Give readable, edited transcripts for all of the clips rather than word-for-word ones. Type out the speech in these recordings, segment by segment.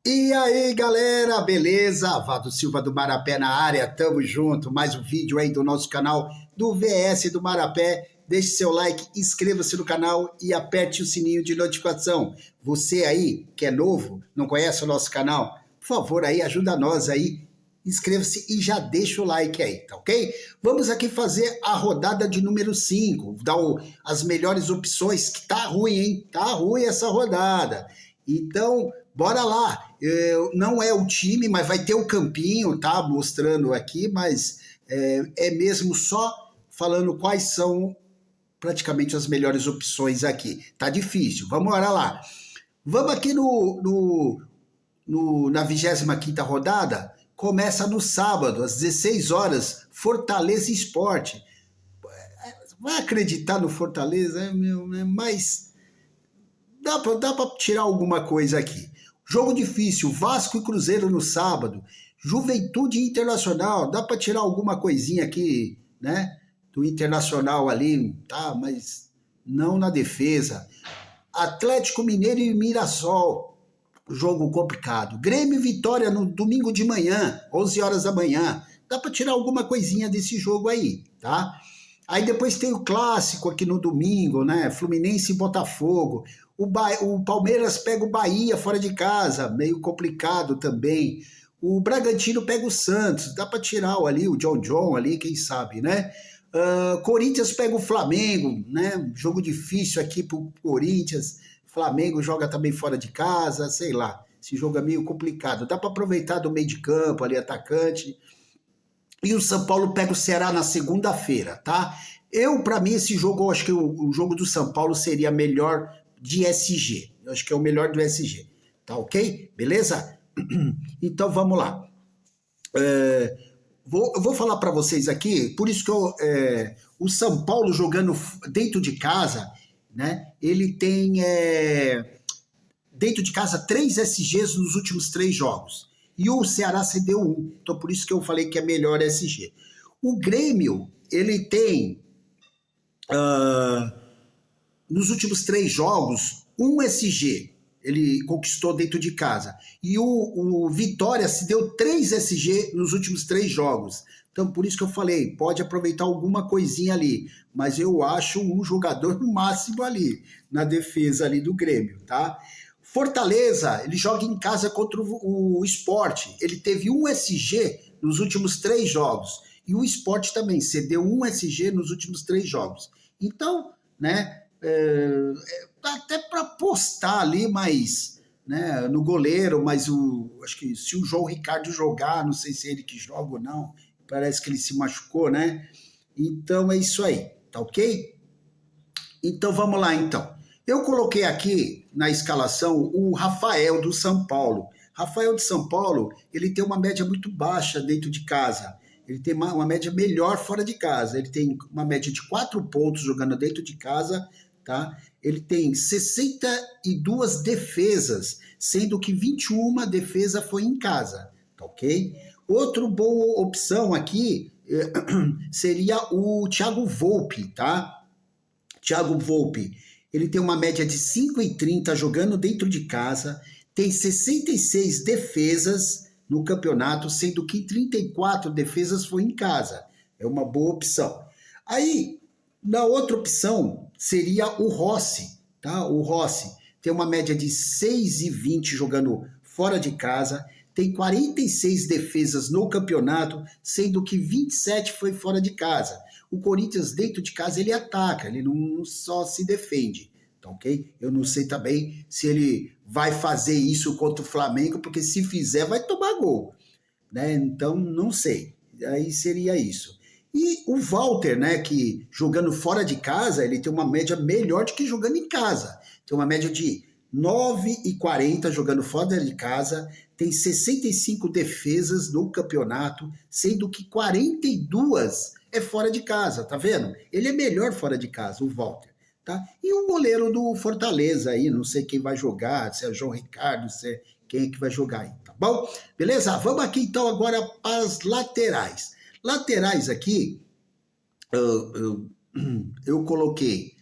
E aí, galera, beleza? Vado Silva do Marapé na área, tamo junto. Mais um vídeo aí do nosso canal do VS do Marapé. Deixe seu like, inscreva-se no canal e aperte o sininho de notificação. Você aí, que é novo, não conhece o nosso canal, por favor, aí ajuda nós aí. Inscreva-se e já deixa o like aí, tá ok? Vamos aqui fazer a rodada de número 5, dar as melhores opções, que tá ruim, hein? Tá ruim essa rodada. Então, bora lá. Não é o time, mas vai ter o campinho, tá? Mostrando aqui, mas é mesmo só falando quais são praticamente as melhores opções aqui. Tá difícil, vamos lá. Vamos aqui na 25ª rodada, começa no sábado, às 16 horas, Fortaleza Esporte. Vai acreditar no Fortaleza? Mas dá para tirar alguma coisa aqui. Jogo difícil, Vasco e Cruzeiro no sábado. Juventude Internacional, dá para tirar alguma coisinha aqui, né? Do Internacional ali, tá? Mas não na defesa. Atlético Mineiro e Mirassol, jogo complicado. Grêmio e Vitória no domingo de manhã, 11 horas da manhã. Dá para tirar alguma coisinha desse jogo aí, tá? Aí depois tem o clássico aqui no domingo, né? Fluminense e Botafogo. O Palmeiras pega o Bahia fora de casa, meio complicado também. O Bragantino pega o Santos, dá para tirar ali o John ali, quem sabe, né? Corinthians pega o Flamengo, né? Jogo difícil aqui pro Corinthians. Flamengo joga também fora de casa, sei lá. Esse jogo é meio complicado. Dá para aproveitar do meio de campo ali, atacante. E o São Paulo pega o Ceará na segunda-feira, tá? Para mim, esse jogo, eu acho que o jogo do São Paulo seria melhor de SG. Eu acho que é o melhor do SG. Tá ok? Beleza? Então vamos lá. Eu vou falar para vocês aqui, por isso que o São Paulo jogando dentro de casa, né? Ele tem dentro de casa 3 SGs nos últimos 3 jogos. E o Ceará cedeu 1. Então por isso que eu falei que é melhor SG. O Grêmio, ele tem nos últimos 3 jogos 1 SG. Ele conquistou dentro de casa. E o Vitória se deu 3 SG nos últimos 3 jogos. Então, por isso que eu falei, pode aproveitar alguma coisinha ali. Mas eu acho um jogador máximo ali, na defesa ali do Grêmio, tá? Fortaleza, ele joga em casa contra o Sport. Ele teve 1 SG nos últimos 3 jogos. E o Sport também cedeu 1 SG nos últimos 3 jogos. Então, né, até para apostar ali, mas né, no goleiro, mas acho que se o João Ricardo jogar, não sei se é ele que joga ou não, parece que ele se machucou, né? Então é isso aí, tá ok? Então vamos lá então. Eu coloquei aqui na escalação o Rafael do São Paulo. Rafael de São Paulo, ele tem uma média muito baixa dentro de casa. Ele tem uma média melhor fora de casa. Ele tem uma média de 4 pontos jogando dentro de casa, tá? Ele tem 62 defesas, sendo que 21 defesa foi em casa, tá ok? Outra boa opção aqui seria o Thiago Volpe, tá? Thiago Volpe, ele tem uma média de 5,30 jogando dentro de casa, tem 66 defesas no campeonato, sendo que 34 defesas foi em casa. É uma boa opção. Aí, na outra opção, seria o Rossi, tá? O Rossi tem uma média de 6,20 jogando fora de casa, tem 46 defesas no campeonato, sendo que 27 foi fora de casa. O Corinthians, dentro de casa, ele ataca, ele não só se defende, tá ok? Eu não sei também se ele vai fazer isso contra o Flamengo, porque se fizer, vai tomar gol, né? Então, não sei. Aí seria isso. E o Walter, né, que jogando fora de casa, ele tem uma média melhor do que jogando em casa. Tem uma média de 9,40 jogando fora de casa, tem 65 defesas no campeonato, sendo que 42 é fora de casa, tá vendo? Ele é melhor fora de casa, o Walter, tá? E o goleiro do Fortaleza aí, não sei quem vai jogar, se é o João Ricardo, se é quem é que vai jogar aí, tá bom? Beleza? Vamos aqui então agora para as laterais. Laterais aqui, eu coloquei,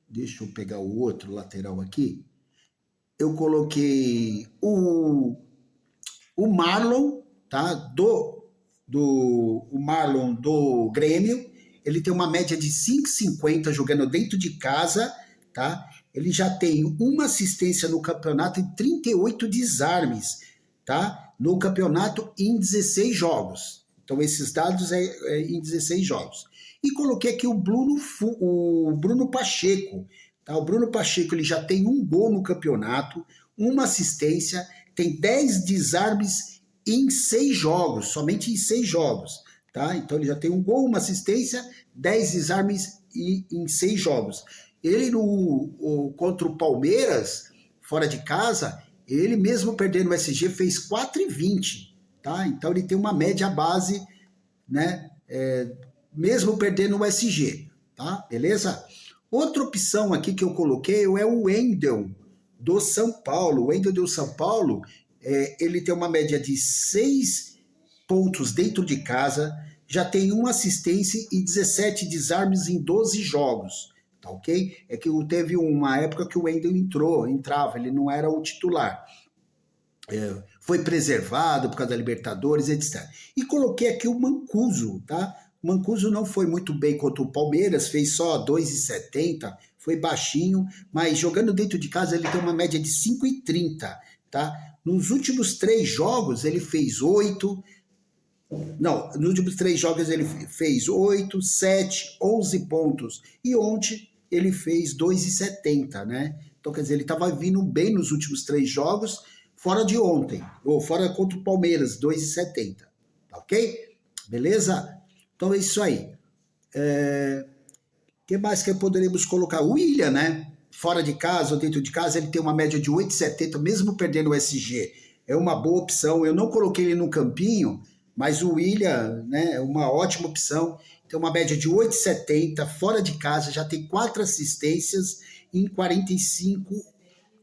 deixa eu pegar o outro lateral aqui, eu coloquei o O Marlon, tá? O Marlon do Grêmio, ele tem uma média de 5,50 jogando dentro de casa, tá? Ele já tem uma assistência no campeonato e 38 desarmes, tá? No campeonato em 16 jogos. Então, esses dados é em 16 jogos. E coloquei aqui o Bruno Pacheco. Tá? O Bruno Pacheco ele já tem um gol no campeonato, uma assistência, tem 10 desarmes em 6 jogos, somente em 6 jogos. Tá? Então ele já tem um gol, uma assistência, 10 desarmes em 6 jogos. Ele contra o Palmeiras, fora de casa, ele mesmo perdendo o SG fez 4,20. Tá? Então ele tem uma média base, né? Mesmo perdendo o SG. Tá? Beleza? Outra opção aqui que eu coloquei é o Wendel do São Paulo. O Wendel do São Paulo, ele tem uma média de 6 pontos dentro de casa, já tem uma assistência e 17 desarmes em 12 jogos, tá ok? É que teve uma época que o Wendel entrava, ele não era o titular. Foi preservado por causa da Libertadores, etc. E coloquei aqui o Mancuso, tá? O Mancuso não foi muito bem contra o Palmeiras, fez só 2,70, foi baixinho, mas jogando dentro de casa ele tem uma média de 5,30, tá? Nos últimos 3 jogos ele fez 8, não, nos últimos 3 jogos ele fez 8, 7, 11 pontos. E ontem ele fez 2,70, né? Então, quer dizer, ele estava vindo bem nos últimos 3 jogos, fora de ontem, ou fora contra o Palmeiras, 2,70. Tá ok? Beleza? Então é isso aí. O que mais que poderíamos colocar? O William, né? Fora de casa ou dentro de casa, ele tem uma média de 8,70, mesmo perdendo o SG. É uma boa opção. Eu não coloquei ele no campinho, mas o William, né, é uma ótima opção. Tem uma média de 8,70, fora de casa, já tem 4 assistências em 45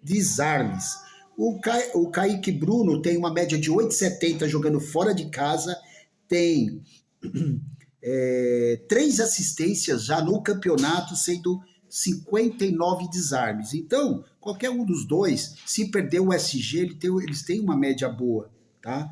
desarmes. O Kaique Bruno tem uma média de 8,70 jogando fora de casa, tem 3 assistências já no campeonato, sendo 59 desarmes. Então, qualquer um dos dois, se perder o SG, eles têm uma média boa, tá?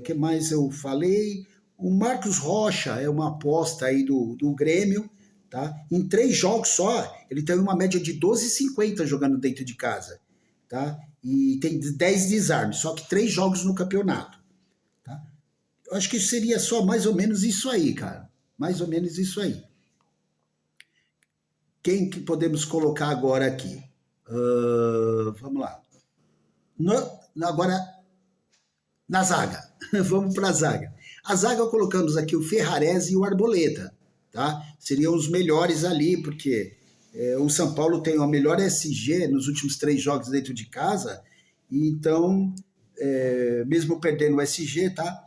Que mais eu falei? O Marcos Rocha é uma aposta aí do Grêmio, tá? Em 3 jogos só, ele tem uma média de 12,50 jogando dentro de casa, tá? E tem 10 desarmes, só que 3 jogos no campeonato, tá? Eu acho que seria só mais ou menos isso aí, cara. Mais ou menos isso aí. Quem que podemos colocar agora aqui? Vamos lá. Agora, na zaga. Vamos para a zaga. A zaga colocamos aqui o Ferrarese e o Arboleda, tá? Seriam os melhores ali, porque o São Paulo tem a melhor SG nos últimos 3 jogos dentro de casa, então, mesmo perdendo o SG, tá?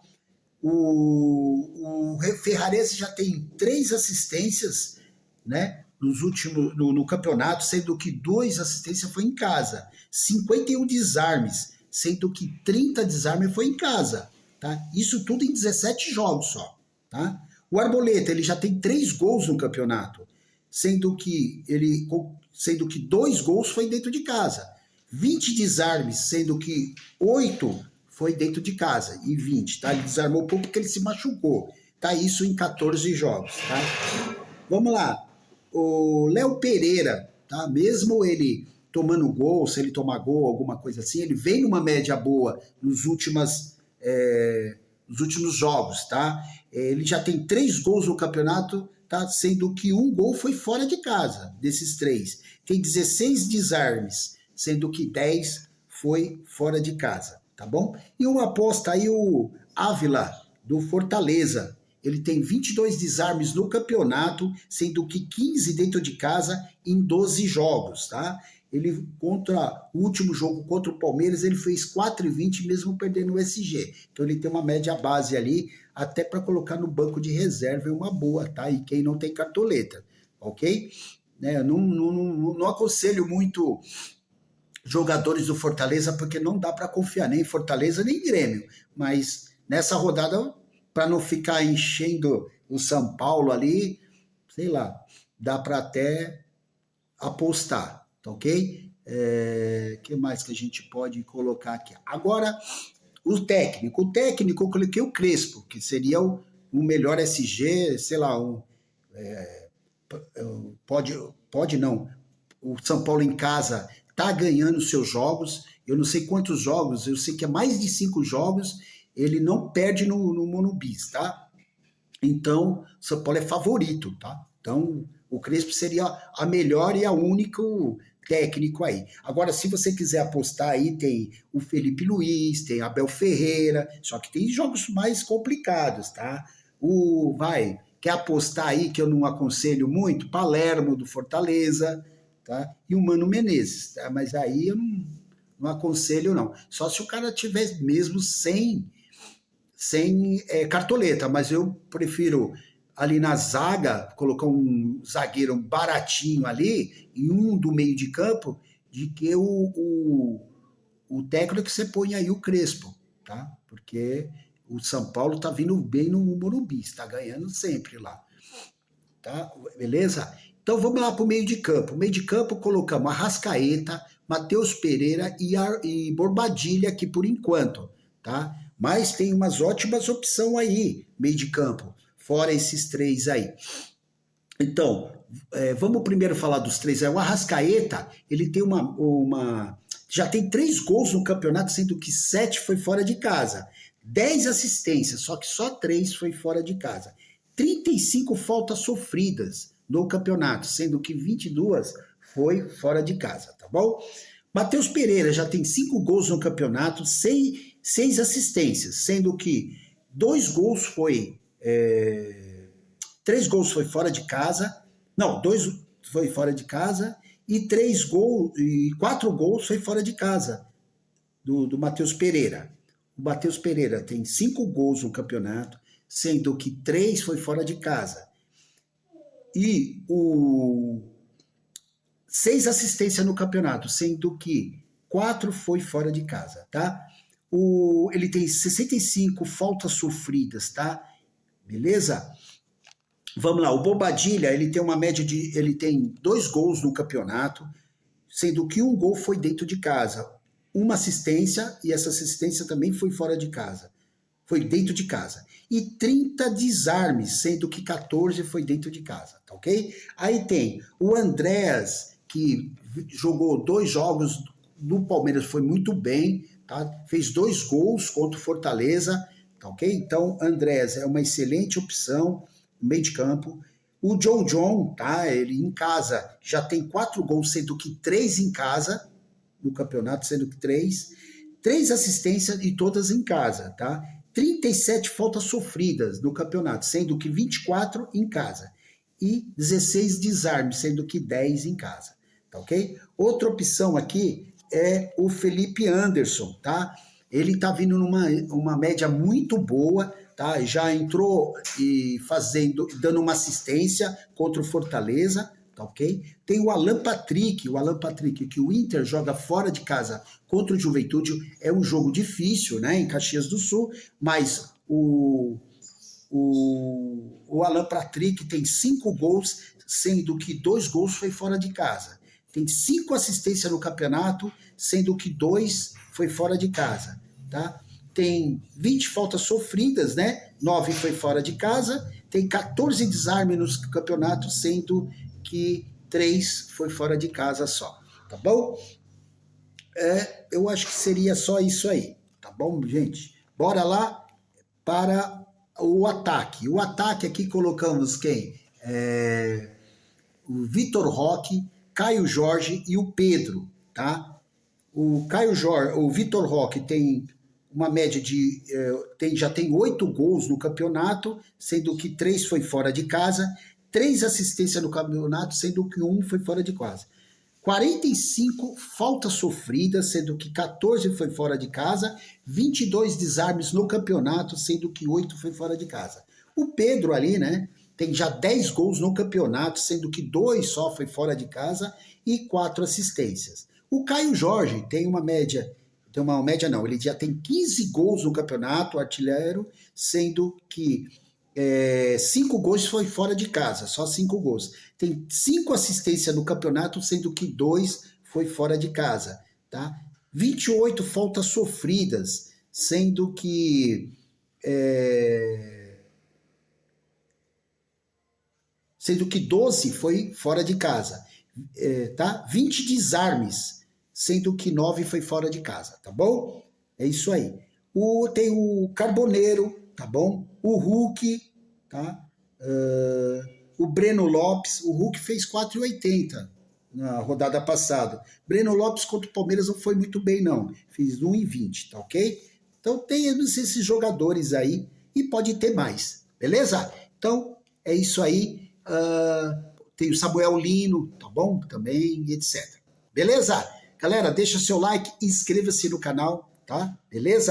O Ferrarese já tem 3 assistências, né? No campeonato, sendo que 2 assistências foi em casa, 51 desarmes, sendo que 30 desarmes foi em casa, tá? Isso tudo em 17 jogos só, tá? O Arboleta, ele já tem 3 gols no campeonato, sendo que 2 gols foi dentro de casa, 20 desarmes, sendo que 8 foi dentro de casa, e 20, tá? Ele desarmou pouco porque ele se machucou, tá? Isso em 14 jogos, tá? Vamos lá. O Léo Pereira, tá? Mesmo ele tomando gol, se ele tomar gol, alguma coisa assim, ele vem numa média boa nos últimos jogos, tá? Ele já tem 3 gols no campeonato, tá? Sendo que 1 gol foi fora de casa, desses 3. Tem 16 desarmes, sendo que 10 foi fora de casa, tá bom? E uma aposta aí, o Ávila, do Fortaleza. Ele tem 22 desarmes no campeonato, sendo que 15 dentro de casa em 12 jogos, tá? Ele, contra o último jogo contra o Palmeiras, ele fez 4,20 mesmo perdendo o SG. Então ele tem uma média base ali, até para colocar no banco de reserva é uma boa, tá? E quem não tem cartoleta, ok? Não aconselho muito jogadores do Fortaleza, porque não dá para confiar nem em Fortaleza nem em Grêmio. Mas nessa rodada, para não ficar enchendo o São Paulo ali, sei lá, dá para até apostar, tá ok? Que mais que a gente pode colocar aqui? Agora, O técnico eu coloquei o Crespo, que seria o melhor SG, sei lá, pode, pode não. O São Paulo em casa está ganhando seus jogos. Eu não sei quantos jogos, eu sei que é mais de 5 jogos. Ele não perde no Morumbi, tá? Então, o São Paulo é favorito, tá? Então, o Crespo seria a melhor e a única técnico aí. Agora, se você quiser apostar aí, tem o Felipe Luiz, tem Abel Ferreira, só que tem jogos mais complicados, tá? Quer apostar aí, que eu não aconselho muito? Palermo, do Fortaleza, tá? E o Mano Menezes, tá? Mas aí eu não aconselho, não. Só se o cara tiver mesmo sem cartoleta, mas eu prefiro ali na zaga, colocar um zagueiro baratinho ali, e um do meio de campo, de que o técnico que você põe aí, o Crespo, tá? Porque o São Paulo tá vindo bem no Morumbi, está ganhando sempre lá, tá? Beleza? Então vamos lá para o meio de campo. O meio de campo colocamos Arrascaeta, Matheus Pereira e Borbadilha aqui por enquanto, tá? Mas tem umas ótimas opções aí, meio de campo, fora esses três aí. Então, vamos primeiro falar dos três. O Arrascaeta, ele tem já tem 3 gols no campeonato, sendo que 7 foi fora de casa. 10 assistências, só que só 3 foi fora de casa. 35 faltas sofridas no campeonato, sendo que 22 foi fora de casa, tá bom? Matheus Pereira já tem 5 gols no campeonato, 6 assistências, sendo que 2 gols foi... 3 gols foi fora de casa, não, 2 foi fora de casa e 4 gols foi fora de casa do Matheus Pereira. O Matheus Pereira tem 5 gols no campeonato, sendo que 3 foi fora de casa. E 6 assistências no campeonato, sendo que 4 foi fora de casa, tá? Ele tem 65 faltas sofridas, tá? Beleza? Vamos lá, o Bobadilha, ele tem uma média ele tem 2 gols no campeonato, sendo que 1 gol foi dentro de casa, uma assistência, e essa assistência também foi fora de casa, foi dentro de casa, e 30 desarmes, sendo que 14 foi dentro de casa, tá ok? Aí tem o Andréas, que jogou 2 jogos no Palmeiras, foi muito bem, tá? Fez 2 gols contra o Fortaleza, tá ok? Então, Andréas é uma excelente opção, meio de campo. O John, tá? Ele em casa já tem 4 gols, sendo que 3 em casa, no campeonato, sendo que 3 assistências e todas em casa, tá? 37 faltas sofridas no campeonato, sendo que 24 em casa. E 16 desarmes, sendo que 10 em casa, tá ok? Outra opção aqui é o Felipe Anderson, tá? Ele tá vindo numa média muito boa, tá? Já entrou dando uma assistência contra o Fortaleza, tá ok? Tem o Alan Patrick, que o Inter joga fora de casa contra o Juventude, é um jogo difícil, né, em Caxias do Sul, mas o Alan Patrick tem 5 gols, sendo que 2 gols foi fora de casa. Tem 5 assistências no campeonato, sendo que 2 foi fora de casa, tá? Tem 20 faltas sofridas, né? 9 foi fora de casa, tem 14 desarmes no campeonato, sendo que 3 foi fora de casa só, tá bom? Eu acho que seria só isso aí, tá bom, gente? Bora lá para o ataque. O ataque aqui colocamos quem? O Vitor Roque, Caio Jorge e o Pedro, tá? O Vitor Roque tem uma média já tem 8 gols no campeonato, sendo que 3 foi fora de casa, 3 assistências no campeonato, sendo que 1 foi fora de casa. 45 faltas sofridas, sendo que 14 foi fora de casa, 22 desarmes no campeonato, sendo que 8 foi fora de casa. O Pedro ali, né, tem já 10 gols no campeonato, sendo que 2 só foi fora de casa e 4 assistências. O Caio Jorge tem uma média não, ele já tem 15 gols no campeonato, artilheiro, sendo que 5 gols foi fora de casa, só 5 gols. Tem 5 assistências no campeonato, sendo que 2 foi fora de casa, tá? 28 faltas sofridas, sendo que sendo que 12 foi fora de casa, tá? 20 desarmes, sendo que 9 foi fora de casa, tá bom? É isso aí. Tem o Carboneiro, tá bom? O Hulk, tá? O Breno Lopes, o Hulk fez 4,80 na rodada passada. Breno Lopes contra o Palmeiras não foi muito bem, não. Fez 1,20, tá ok? Então tem esses jogadores aí e pode ter mais, beleza? Então é isso aí. Tem o Samuel Lino, tá bom? Também, etc. Beleza? Galera, deixa seu like, inscreva-se no canal, tá? Beleza?